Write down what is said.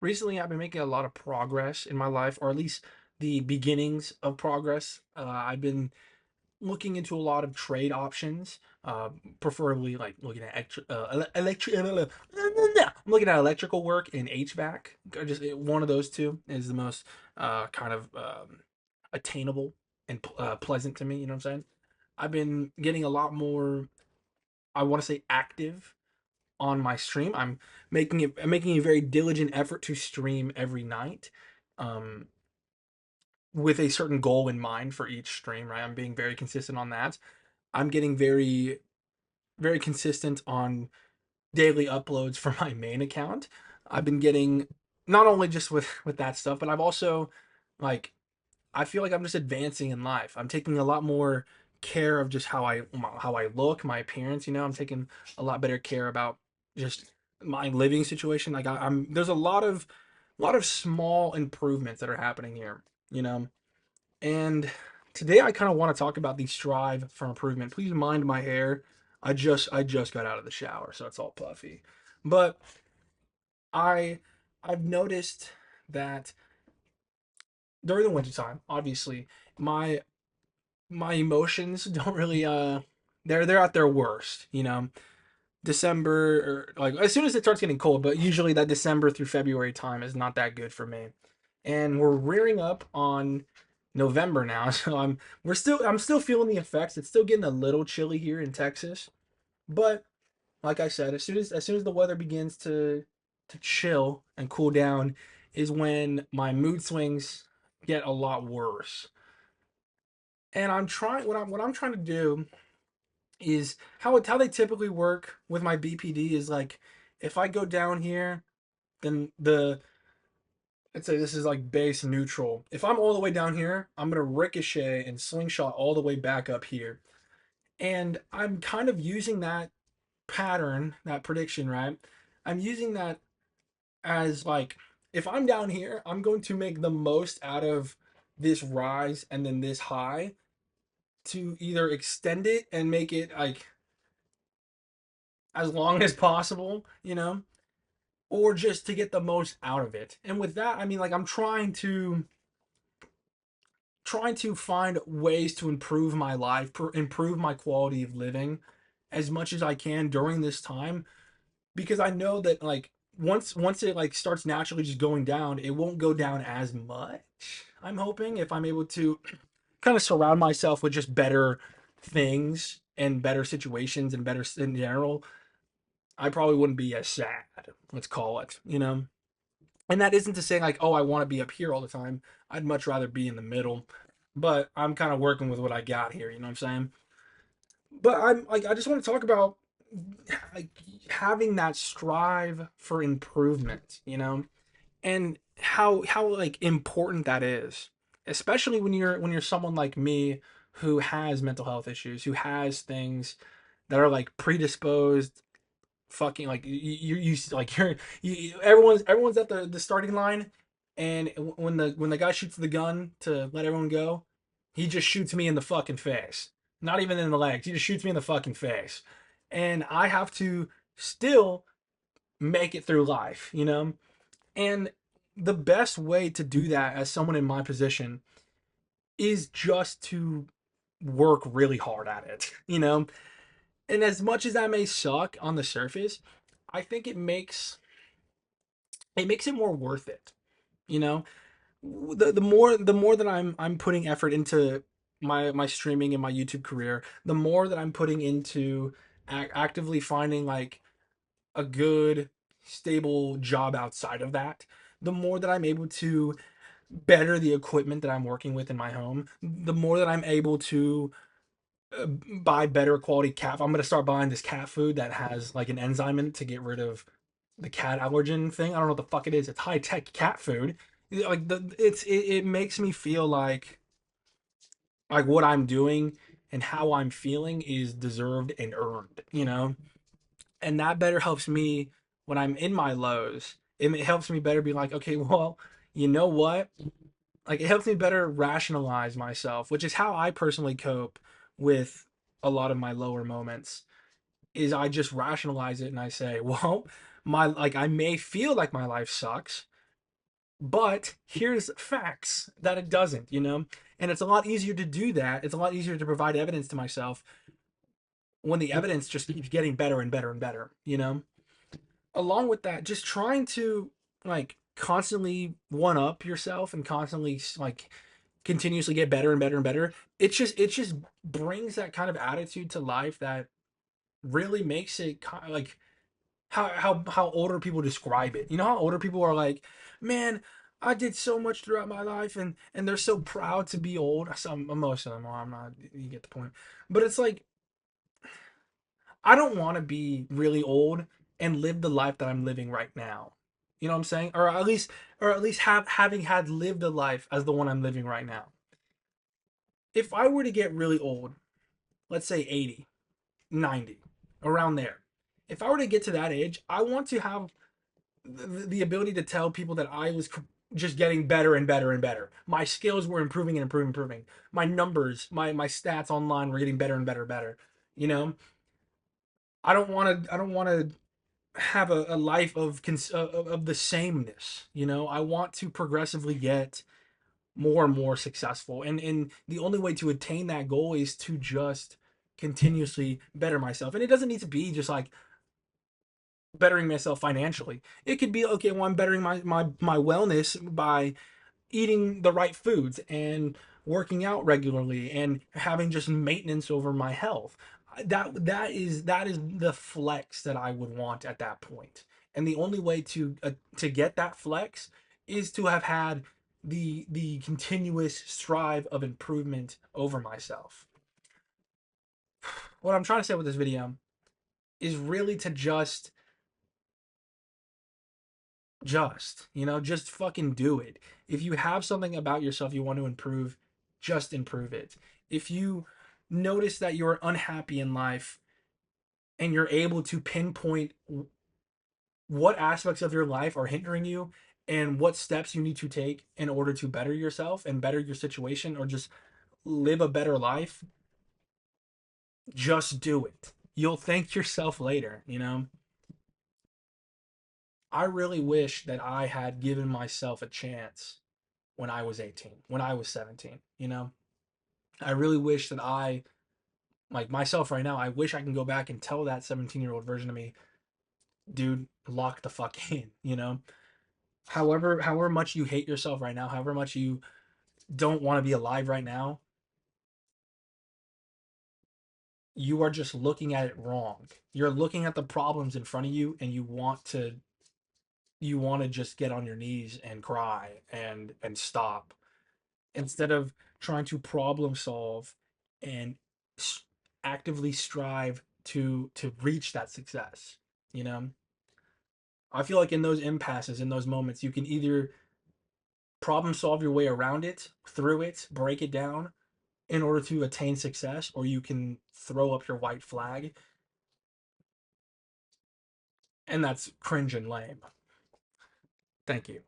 Recently, I've been making a lot of progress in my life, or at least the beginnings of progress. I've been looking into a lot of trade options, preferably like looking at electric. I'm looking at electrical work and HVAC. Just one of those two is the most kind of attainable and pleasant to me. You know what I'm saying? I've been getting a lot more. I want to say active on my stream. I'm making a very diligent effort to stream every night, um, with a certain goal in mind for each stream. Right, I'm being very consistent on that. I'm getting very consistent on daily uploads for my main account. I've been getting not only just with that stuff, but I've also like I feel like I'm just advancing in life. I'm taking a lot more care of just how I look, my appearance. I'm taking a lot better care about just my living situation. Like I'm there's a lot of small improvements that are happening here. You know, and today I kind of want to talk about the strive for improvement. Please mind my hair. I just got out of the shower, so it's all puffy. But I I've noticed that during the wintertime, obviously, my my emotions don't really they're at their worst. December, or like as soon as it starts getting cold, but usually that December through February time is not that good for me. And we're rearing up on November now, so I'm still feeling the effects. It's still getting a little chilly here in Texas, but like I said, as soon as the weather begins to chill and cool down is when my mood swings get a lot worse. And I'm trying what I'm trying to do is how they typically work with my BPD is like if I go down here, then let's say this is like base neutral. If I'm all the way down here, I'm gonna ricochet and slingshot all the way back up here. And I'm kind of using that pattern, that prediction, right? I'm using that as like if I'm down here, I'm going to make the most out of this rise and then this high to either extend it and make it like as long as possible, or just to get the most out of it. And with that, I mean like I'm trying to find ways to improve my life, improve my quality of living as much as I can during this time because I know that like once it like starts naturally just going down, it won't go down as much. I'm hoping if I'm able to kind of surround myself with just better things and better situations and better in general, I probably wouldn't be as sad. Let's call it. And that isn't to say like, oh, I want to be up here all the time. I'd much rather be in the middle. But I'm kind of working with what I got here, you know what I'm saying? But I'm like I just want to talk about like having that strive for improvement, and how like important that is, especially when you're someone like me who has mental health issues, who has things that are like predisposed fucking like you like everyone's at the starting line, and when the guy shoots the gun to let everyone go, he just shoots me in the fucking face. Not even in the legs. He just shoots me in the fucking face. And I have to still make it through life. And the best way to do that as someone in my position is just to work really hard at it. And as much as that may suck on the surface, I think it makes it more worth it. You know, the more that I'm putting effort into my streaming and my YouTube career, the more that I'm putting into actively finding like a good stable job outside of that, the more that I'm able to better the equipment that I'm working with in my home, the more that I'm able to buy better quality cat. I'm gonna start buying this cat food that has like an enzyme in it to get rid of the cat allergen thing. I don't know what the fuck it is. It's high tech cat food. Like it makes me feel like what I'm doing and how I'm feeling is deserved and earned. And that better helps me when I'm in my lows. It helps me better be like, okay, well, you know what? Like it helps me better rationalize myself, which is how I personally cope with a lot of my lower moments. Is I just rationalize it and I say, well, my like I may feel like my life sucks, But here's facts that it doesn't, you know? And it's a lot easier to do that. It's a lot easier to provide evidence to myself when the evidence just keeps getting better and better and better, you know? Along with that, just trying to like constantly one up yourself and constantly like continuously get better and better and better. It just brings that kind of attitude to life that really makes it kind of like how older people describe it. You know how older people are like, man, I did so much throughout my life, and they're so proud to be old. Some most of them are. I'm not. You get the point. But it's like I don't want to be really old and live the life that I'm living right now. You know what I'm saying? Or at least having had lived a life as the one I'm living right now. If I were to get really old, let's say 80, 90, around there. If I were to get to that age, I want to have the ability to tell people that I was just getting better and better and better. My skills were improving and improving, improving. My numbers, my stats online were getting better and better and better. You know, I don't want to have a life of the sameness. You know, I want to progressively get more and more successful, and the only way to attain that goal is to just continuously better myself. And it doesn't need to be just like bettering myself financially. It could be okay, well, I'm bettering my wellness by eating the right foods and working out regularly and having just maintenance over my health. That is the flex that I would want at that point. And the only way to get that flex is to have had the continuous strive of improvement over myself. What I'm trying to say with this video is really to just fucking do it. If you have something about yourself you want to improve, just improve it. If you notice that you're unhappy in life and you're able to pinpoint what aspects of your life are hindering you and what steps you need to take in order to better yourself and better your situation or just live a better life, just do it. You'll thank yourself later, you know? I really wish that I had given myself a chance when I was 18, when I was 17, you know? I really wish that like myself right now, I wish I can go back and tell that 17-year-old version of me, dude, lock the fuck in, you know? However much you hate yourself right now, however much you don't want to be alive right now, you are just looking at it wrong. You're looking at the problems in front of you and you want to just get on your knees and cry and stop instead of trying to problem solve and actively strive to reach that success, you know? I feel like in those impasses, in those moments, you can either problem solve your way around it, through it, break it down in order to attain success, or you can throw up your white flag, and that's cringe and lame. Thank you.